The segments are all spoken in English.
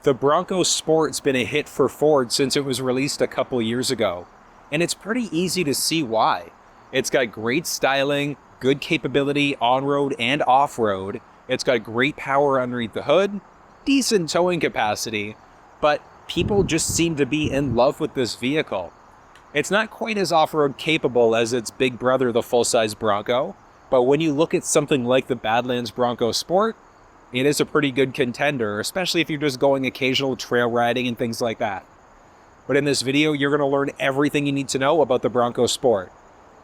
The Bronco Sport's been a hit for Ford since it was released a couple years ago, and it's pretty easy to see why. It's got great styling, good capability on-road and off-road, it's got great power underneath the hood, decent towing capacity, but people just seem to be in love with this vehicle. It's not quite as off-road capable as its big brother, the full-size Bronco, but when you look at something like the Badlands Bronco Sport, it is a pretty good contender, especially if you're just going occasional trail riding and things like that. But in this video, you're going to learn everything you need to know about the Bronco Sport.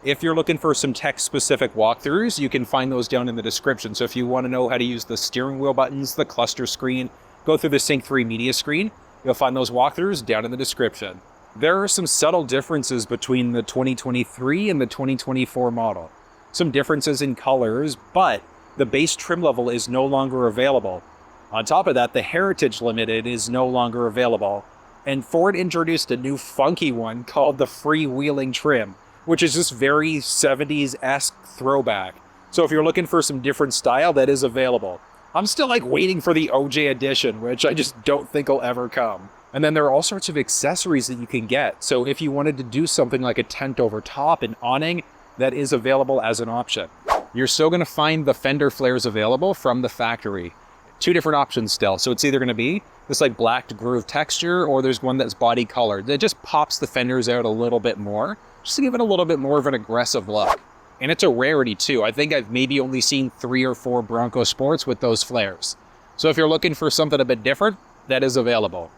If you're looking for some tech-specific walkthroughs, you can find those down in the description. So if you want to know how to use the steering wheel buttons, the cluster screen, go through the Sync 3 media screen, you'll find those walkthroughs down in the description. There are some subtle differences between the 2023 and the 2024 model. Some differences in colors, but the base trim level is no longer available. On top of that, the Heritage Limited is no longer available. And Ford introduced a new funky one called the freewheeling trim, which is just very 70s-esque throwback. So if you're looking for some different style, that is available. I'm still waiting for the OJ edition, which I just don't think will ever come. And then there are all sorts of accessories that you can get. So if you wanted to do something like a tent over top and awning, that is available as an option. You're still going to find the fender flares available from the factory. Two different options still. So it's either going to be this black groove texture, or there's one that's body colored. That just pops the fenders out a little bit more, just to give it a little bit more of an aggressive look. And it's a rarity too. I think I've maybe only seen 3 or 4 Bronco Sports with those flares. So if you're looking for something a bit different, that is available.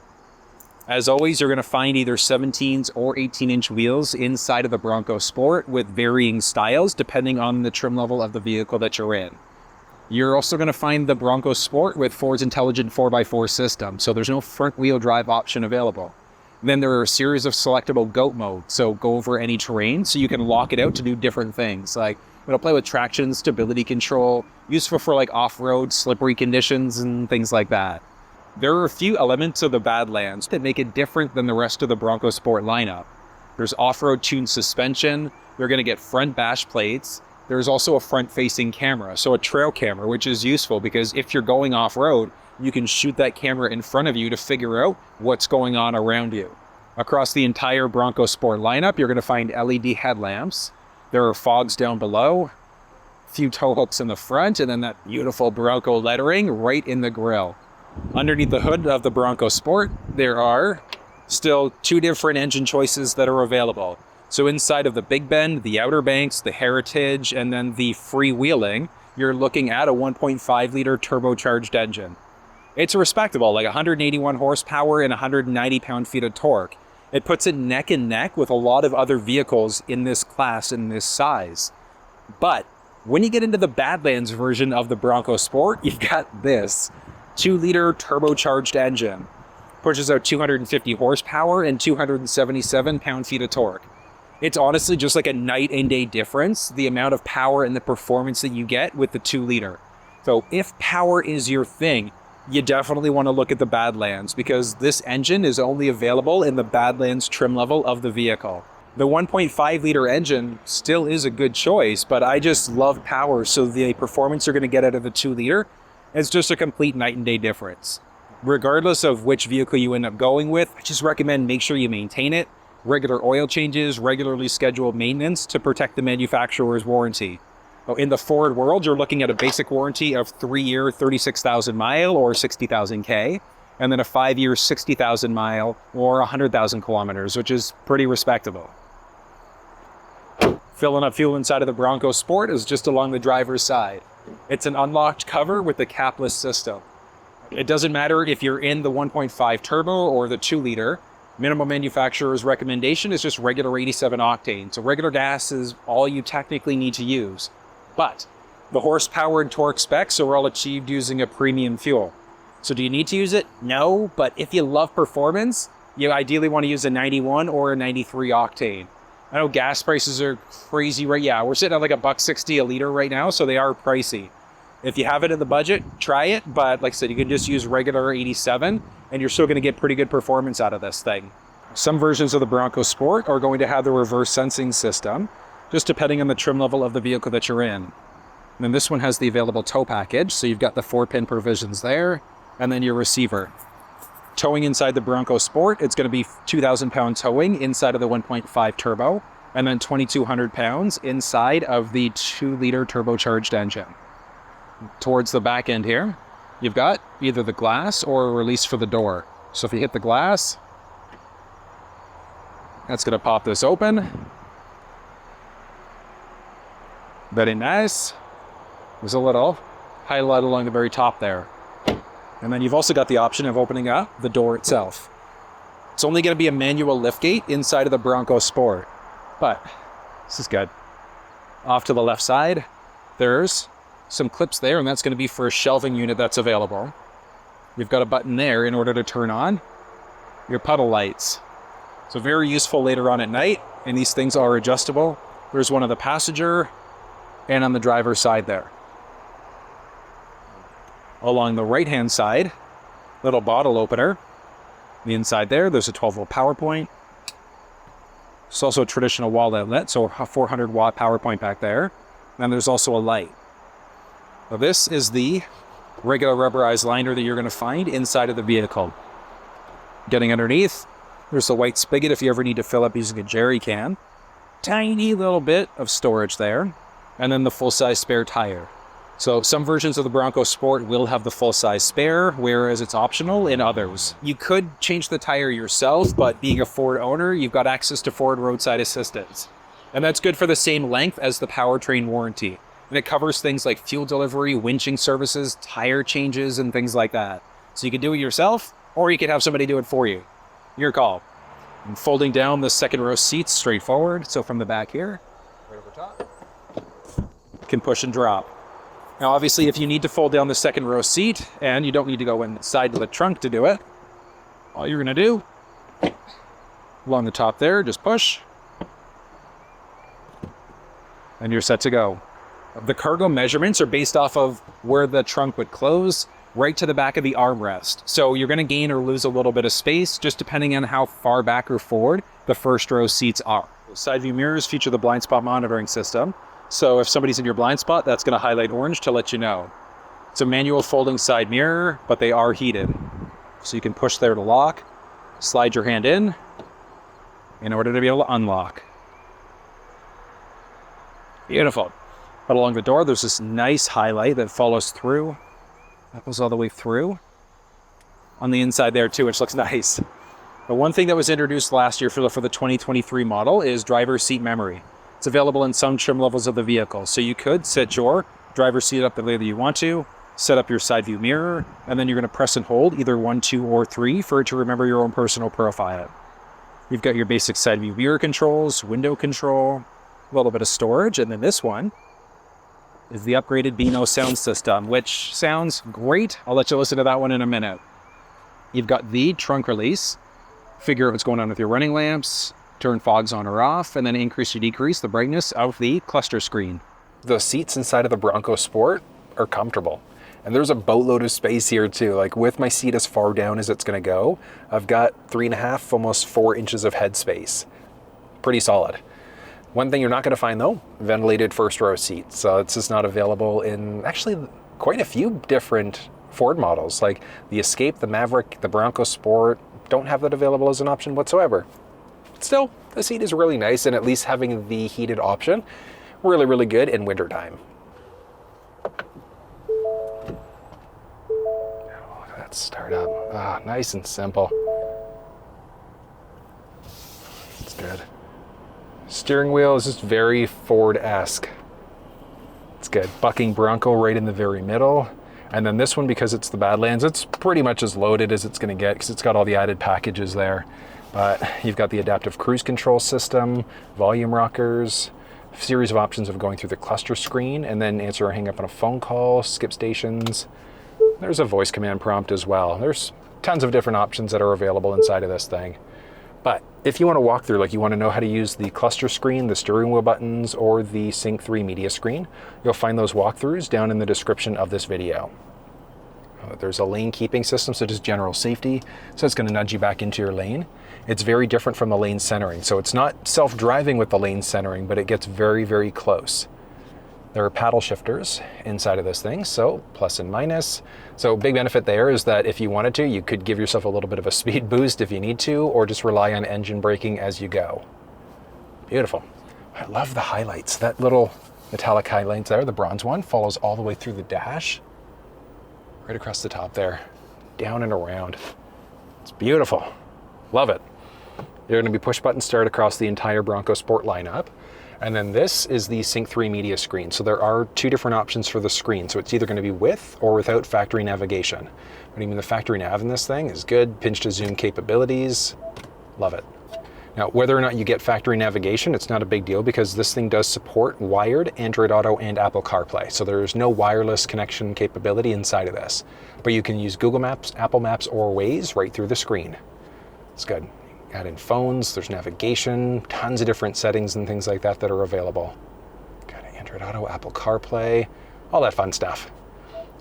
As always, you're going to find either 17s or 18-inch wheels inside of the Bronco Sport with varying styles depending on the trim level of the vehicle that you're in. You're also going to find the Bronco Sport with Ford's intelligent 4x4 system, so there's no front-wheel drive option available. Then there are a series of selectable GOAT modes, so go over any terrain, so you can lock it out to do different things, like it'll play with traction, stability control, useful for off-road, slippery conditions, and things like that. There are a few elements of the Badlands that make it different than the rest of the Bronco Sport lineup. There's off-road tuned suspension, you're going to get front bash plates, there's also a front-facing camera, so a trail camera, which is useful because if you're going off-road, you can shoot that camera in front of you to figure out what's going on around you. Across the entire Bronco Sport lineup, you're going to find LED headlamps, there are fogs down below, a few tow hooks in the front, and then that beautiful Bronco lettering right in the grille. Underneath the hood of the Bronco Sport, there are still 2 different engine choices that are available. So inside of the Big Bend, the Outer Banks, the Heritage, and then the freewheeling, you're looking at a 1.5-liter turbocharged engine. It's respectable, 181 horsepower and 190 pound-feet of torque. It puts it neck and neck with a lot of other vehicles in this class, in this size. But when you get into the Badlands version of the Bronco Sport, you've got this 2-liter turbocharged engine. Pushes out 250 horsepower and 277 pound-feet of torque. It's honestly just a night and day difference, the amount of power and the performance that you get with the 2-liter. So if power is your thing, you definitely want to look at the Badlands because this engine is only available in the Badlands trim level of the vehicle. The 1.5-liter engine still is a good choice, but I just love power, so the performance you're going to get out of the 2-liter it's just a complete night and day difference. Regardless of which vehicle you end up going with, I just recommend make sure you maintain it, regular oil changes, regularly scheduled maintenance to protect the manufacturer's warranty. In the Ford world, you're looking at a basic warranty of 3-year 36,000 mile or 60,000 K, and then a 5-year 60,000 mile or 100,000 kilometers, which is pretty respectable. Filling up fuel inside of the Bronco Sport is just along the driver's side. It's an unlocked cover with the capless system. It doesn't matter if you're in the 1.5 turbo or the 2-liter. Minimum manufacturer's recommendation is just regular 87 octane. So regular gas is all you technically need to use. But the horsepower and torque specs are all achieved using a premium fuel. So do you need to use it? No, but if you love performance, you ideally want to use a 91 or a 93 octane. I know gas prices are crazy right now. We're sitting at $1.60 a liter right now, so they are pricey. If you have it in the budget, try it. But like I said, you can just use regular 87, and you're still going to get pretty good performance out of this thing. Some versions of the Bronco Sport are going to have the reverse sensing system, just depending on the trim level of the vehicle that you're in. And then this one has the available tow package, so you've got the 4-pin provisions there, and then your receiver. Towing inside the Bronco Sport, it's going to be 2,000 pound towing inside of the 1.5 turbo, and then 2,200 pounds inside of the 2-liter turbocharged engine. Towards the back end here, you've got either the glass or a release for the door. So if you hit the glass, that's going to pop this open. Very nice. There's a little highlight along the very top there. And then you've also got the option of opening up the door itself. It's only going to be a manual liftgate inside of the Bronco Sport, but this is good. Off to the left side, there's some clips there, and that's going to be for a shelving unit that's available. You've got a button there in order to turn on your puddle lights. So very useful later on at night, and these things are adjustable. There's one on the passenger and on the driver's side there. Along the right-hand side, little bottle opener. The inside there's a 12-volt power point. It's also a traditional wall outlet, so a 400-watt power point back there. And there's also a light. Now this is the regular rubberized liner that you're going to find inside of the vehicle. Getting underneath, there's a white spigot if you ever need to fill up using a jerry can. Tiny little bit of storage there. And then the full-size spare tire. So some versions of the Bronco Sport will have the full-size spare, whereas it's optional in others. You could change the tire yourself, but being a Ford owner, you've got access to Ford roadside assistance. And that's good for the same length as the powertrain warranty. And it covers things like fuel delivery, winching services, tire changes, and things like that. So you can do it yourself, or you could have somebody do it for you. Your call. And folding down the second row seats straightforward. So from the back here, right over top, can push and drop. Now, obviously, if you need to fold down the second row seat and you don't need to go inside the trunk to do it, all you're going to do, along the top there, just push, and you're set to go. The cargo measurements are based off of where the trunk would close, right to the back of the armrest. So you're going to gain or lose a little bit of space, just depending on how far back or forward the first row seats are. Side view mirrors feature the blind spot monitoring system. So if somebody's in your blind spot, that's going to highlight orange to let you know. It's a manual folding side mirror, but they are heated. So you can push there to lock, slide your hand in order to be able to unlock. Beautiful. But along the door, there's this nice highlight that follows through. That goes all the way through. On the inside there too, which looks nice. But one thing that was introduced last year for the 2023 model is driver's seat memory. It's available in some trim levels of the vehicle. So you could set your driver's seat up the way that you want to, set up your side view mirror, and then you're going to press and hold either 1, 2, or 3 for it to remember your own personal profile. You've got your basic side view mirror controls, window control, a little bit of storage, and then this one is the upgraded Beano sound system, which sounds great. I'll let you listen to that one in a minute. You've got the trunk release. Figure out what's going on with your running lamps, turn fogs on or off, and then increase or decrease the brightness of the cluster screen. The seats inside of the Bronco Sport are comfortable. And there's a boatload of space here too. Like with my seat as far down as it's gonna go, I've got 3.5, almost 4 inches of headspace. Pretty solid. One thing you're not gonna find though, ventilated first row seats. So it's just not available in actually quite a few different Ford models. Like the Escape, the Maverick, the Bronco Sport, don't have that available as an option whatsoever. Still, the seat is really nice, and at least having the heated option, really, really good in wintertime. Oh, look at that start up. Ah, nice and simple. It's good. Steering wheel is just very Ford-esque. It's good. Bucking Bronco right in the very middle. And then this one, because it's the Badlands, it's pretty much as loaded as it's going to get because it's got all the added packages there. But you've got the adaptive cruise control system, volume rockers, a series of options of going through the cluster screen, and then answer or hang up on a phone call, skip stations. There's a voice command prompt as well. There's tons of different options that are available inside of this thing. But if you want to walk through, like you want to know how to use the cluster screen, the steering wheel buttons, or the Sync 3 media screen, you'll find those walkthroughs down in the description of this video. There's a lane keeping system, so just general safety. So it's going to nudge you back into your lane. It's very different from the lane centering. So it's not self-driving with the lane centering, but it gets very, very close. There are paddle shifters inside of this thing, so plus and minus. So big benefit there is that if you wanted to, you could give yourself a little bit of a speed boost if you need to, or just rely on engine braking as you go. Beautiful. I love the highlights. That little metallic highlights there, the bronze one, follows all the way through the dash, right across the top there, down and around. It's beautiful. Love it. They're going to be push button start across the entire Bronco Sport lineup. And then this is the Sync 3 media screen. So there are two different options for the screen. So it's either going to be with or without factory navigation. What do you mean the factory nav in this thing is good. Pinch to zoom capabilities. Love it. Now, whether or not you get factory navigation, it's not a big deal because this thing does support wired Android Auto and Apple CarPlay. So there's no wireless connection capability inside of this. But you can use Google Maps, Apple Maps, or Waze right through the screen. It's good. Add in phones, there's navigation, tons of different settings and things like that that are available. Got Android Auto, Apple CarPlay, all that fun stuff.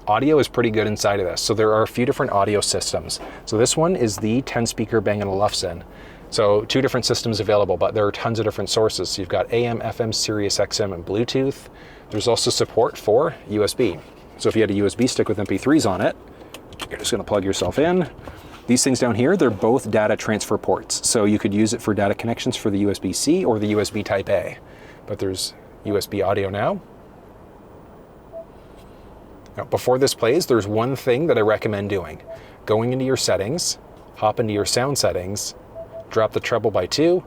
Audio is pretty good inside of this. So there are a few different audio systems. So this one is the 10-speaker Bang & Olufsen. So two different systems available, but there are tons of different sources. So you've got AM, FM, Sirius XM, and Bluetooth. There's also support for USB. So if you had a USB stick with MP3s on it, you're just gonna plug yourself in. These things down here, they're both data transfer ports. So you could use it for data connections for the USB-C or the USB Type A. But there's USB audio now. Now, before this plays, there's one thing that I recommend doing. Going into your settings, hop into your sound settings, drop the treble by 2,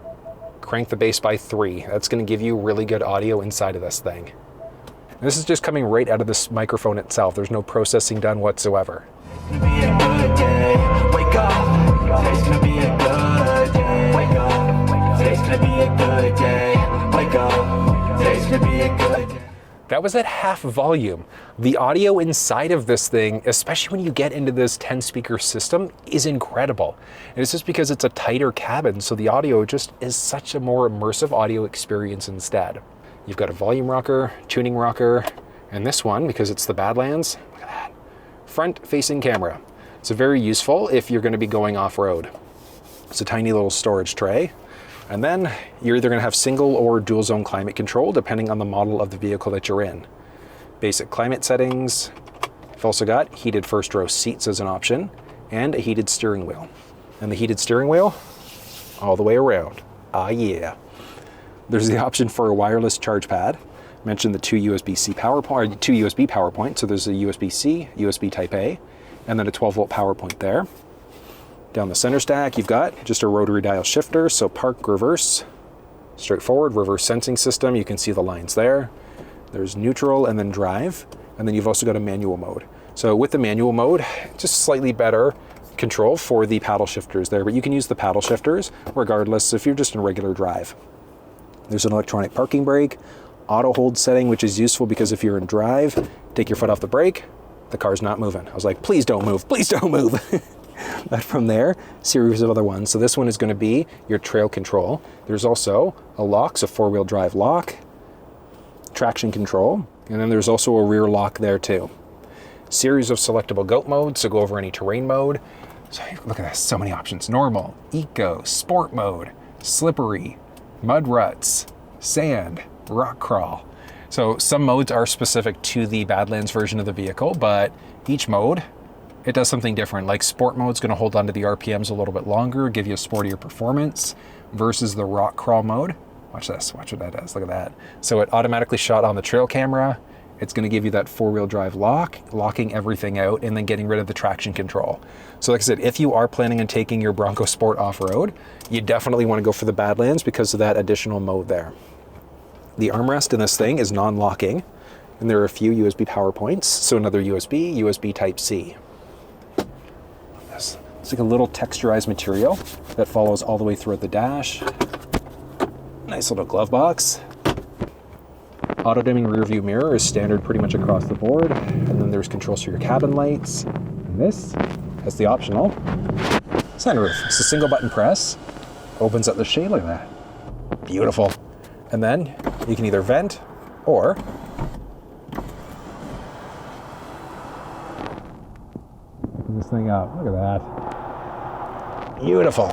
crank the bass by 3. That's gonna give you really good audio inside of this thing. And this is just coming right out of this microphone itself. There's no processing done whatsoever. It's gonna be a good day. Wake up. Today's gonna be a good day. Wake up. Today's gonna be a good day. Wake up. Today's gonna be a good day. That was at half volume. The audio inside of this thing, especially when you get into this 10-speaker system, is incredible. And it's just because it's a tighter cabin, so the audio just is such a more immersive audio experience instead. You've got a volume rocker, tuning rocker, and this one, because it's the Badlands, look at that, front-facing camera. It's very useful if you're going to be going off-road. It's a tiny little storage tray. And then you're either going to have single or dual zone climate control depending on the model of the vehicle that you're in. Basic climate settings. You've also got heated first row seats as an option and a heated steering wheel. And the heated steering wheel all the way around. Ah, yeah. There's the option for a wireless charge pad. I mentioned the two USB-C power point, or two USB power points. So there's a USB-C, USB Type A, and then a 12-volt power point there. Down the center stack, you've got just a rotary dial shifter, so park, reverse, straightforward, reverse sensing system. You can see the lines there. There's neutral and then drive, and then you've also got a manual mode. So with the manual mode, just slightly better control for the paddle shifters there, but you can use the paddle shifters regardless if you're just in regular drive. There's an electronic parking brake, auto hold setting, which is useful because if you're in drive, take your foot off the brake, the car's not moving. I was like, please don't move, please don't move. But from there, series of other ones. So this one is going to be your trail control. There's also a lock, so four-wheel drive lock, traction control, and then there's also a rear lock there too. Series of selectable goat modes, so go over any terrain mode. So look at this, so many options. Normal, eco, sport mode, slippery, mud ruts, sand, rock crawl. So some modes are specific to the Badlands version of the vehicle, but each mode, it does something different. Like sport mode's gonna hold onto the RPMs a little bit longer, give you a sportier performance versus the rock crawl mode. Watch this, watch what that does, look at that. So it automatically shot on the trail camera. It's gonna give you that four-wheel drive lock, locking everything out and then getting rid of the traction control. So like I said, if you are planning on taking your Bronco Sport off-road, you definitely wanna go for the Badlands because of that additional mode there. The armrest in this thing is non-locking, and there are a few USB power points. So another USB, USB Type-C. It's like a little texturized material that follows all the way throughout the dash. Nice little glove box. Auto-dimming rear view mirror is standard pretty much across the board. And then there's controls for your cabin lights. And this has the optional sunroof. It's a single button press. Opens up the shade, look at that. Beautiful. And then you can either vent or open this thing up. Look at that. Beautiful.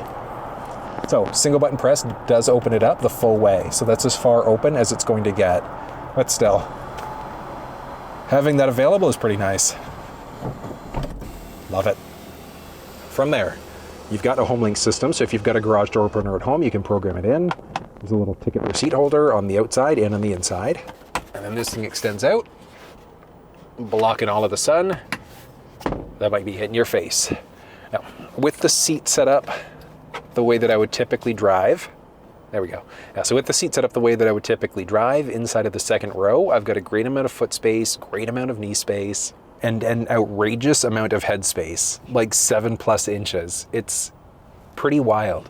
So single button press does open it up the full way. So that's as far open as it's going to get. But still, having that available is pretty nice. Love it. From there, you've got a home link system, so if you've got a garage door opener at home, you can program it in. There's a little ticket receipt holder on the outside and on the inside. And then this thing extends out, blocking all of the sun. That might be hitting your face. Now, with the seat set up the way that I would typically drive, there we go. Yeah, so with the seat set up the way that I would typically drive inside of the second row, I've got a great amount of foot space, great amount of knee space, and an outrageous amount of head space, like 7+ inches. It's pretty wild.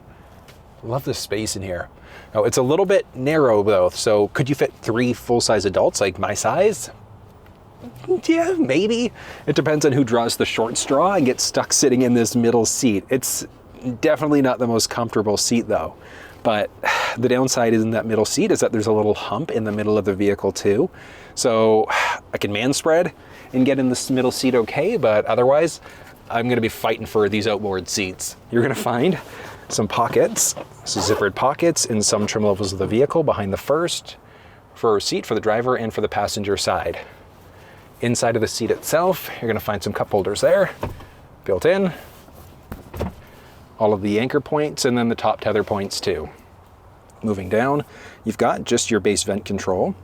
Love the space in here. Now, it's a little bit narrow though, so could you fit 3 full-size adults like my size? Yeah, maybe. It depends on who draws the short straw and gets stuck sitting in this middle seat. It's definitely not the most comfortable seat though. But the downside in that middle seat is that there's a little hump in the middle of the vehicle too. So I can man spread and get in this middle seat okay, but otherwise I'm gonna be fighting for these outboard seats. You're gonna find some pockets, so zippered pockets in some trim levels of the vehicle behind the first seat for the driver and for the passenger side. Inside of the seat itself, you're gonna find some cup holders there, built in. All of the anchor points and then the top tether points too. Moving down, you've got just your base vent control,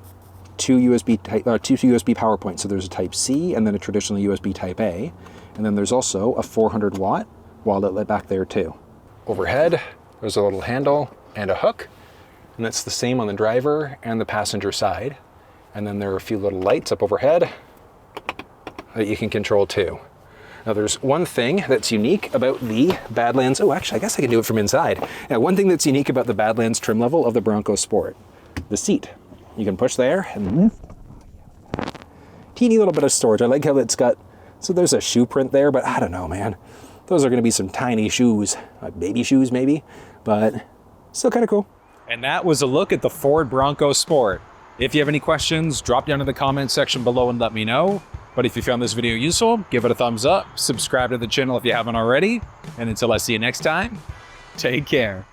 two USB power points. So there's a Type C and then a traditional USB Type A. And then there's also a 400 watt wall outlet back there too. Overhead, there's a little handle and a hook. And it's the same on the driver and the passenger side. And then there are a few little lights up overhead that you can control too. Now there's one thing that's unique about the Badlands. Oh, actually, I guess I can do it from inside. Yeah, one thing that's unique about the Badlands trim level of the Bronco Sport, the seat. You can push there and teeny little bit of storage. I like how it's got, so there's a shoe print there, but I don't know, man. Those are gonna be some tiny shoes, like baby shoes maybe, but still kind of cool. And that was a look at the Ford Bronco Sport. If you have any questions, drop down in the comments section below and let me know. But if you found this video useful, give it a thumbs up, subscribe to the channel if you haven't already, and until I see you next time, take care.